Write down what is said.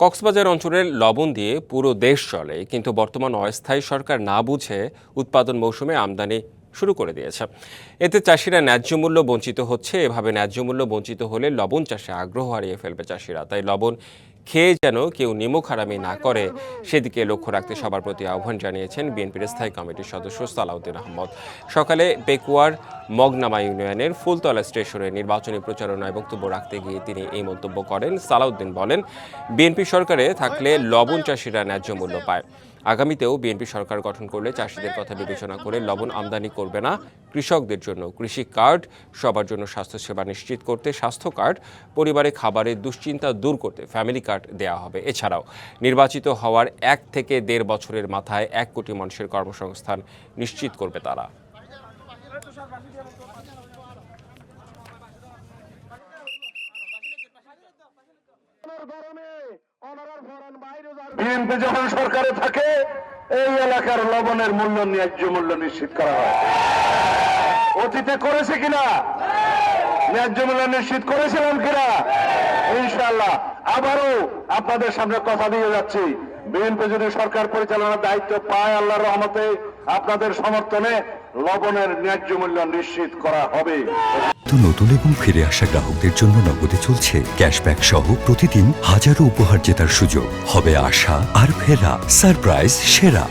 কক্সবাজার অঞ্চলের লবণ দিয়ে পুরো দেশ চলে, কিন্তু বর্তমান অস্থায়ী সরকার না বুঝে উৎপাদন মৌসুমে আমদানি শুরু করে দিয়েছে। এতে চাষিরা ন্যায্য মূল্য বঞ্চিত হচ্ছে। এভাবে ন্যায্য মূল্য বঞ্চিত হলে লবণ চাষে আগ্রহ হারিয়ে ফেলবে চাষিরা। তাই লবণ খেয়ে যেন কেউ নিমক হারামি না করে, সেদিকে লক্ষ্য রাখতে সবার প্রতি আহ্বান জানিয়েছেন বিএনপির স্থায়ী কমিটির সদস্য সালাউদ্দিন আহমদ। সকালে পেকুয়ার মগনামা ইউনিয়নের ফুলতলা স্টেশনে নির্বাচনী প্রচারণায় বক্তব্য রাখতে গিয়ে তিনি এই মন্তব্য করেন। সালাউদ্দিন বলেন, বিএনপি সরকারে থাকলে লবণ চাষিরা ন্যায্য মূল্য পায়। আগামীতেও বিএনপি সরকার গঠন করলে চাষিদের কথা বিবেচনা করে লবণ আমদানি করবে না। কৃষকদের জন্য কৃষি কার্ড, সবার জন্য স্বাস্থ্যসেবা নিশ্চিত করতে স্বাস্থ্য কার্ড, পরিবারে খাবারের দুশ্চিন্তা দূর করতে ফ্যামিলি কার্ড দেওয়া হবে। এছাড়াও নির্বাচিত হওয়ার 1 থেকে 1.5 বছরের মাথায় 1 কোটি মানুষের কর্মসংস্থান নিশ্চিত করবে তারা। বিএনপি যখন সরকারে থাকে এই এলাকার লবণের মূল্য ন্যায্য মূল্য নিশ্চিত করা হয়। অতীতে করেছে কিনা? ন্যায্য মূল্য নিশ্চিত করেছিলাম কিনা? ইনশাআল্লাহ আবারও আপনাদের সামনে কথা দিয়ে যাচ্ছি, বিএনপি যদি সরকার পরিচালনার দায়িত্ব পায়, আল্লাহর রহমতে আপনাদের সমর্থনে লবণের ন্যায্য মূল্য নিশ্চিত করা হবে। নতুন এবং ফিরে আসা গ্রাহকদের জন্য নগদে চলছে ক্যাশব্যাক সহ প্রতিদিন হাজারো উপহার জেতার সুযোগ। হবে আশা আর ফেরা, সারপ্রাইজ সেরা।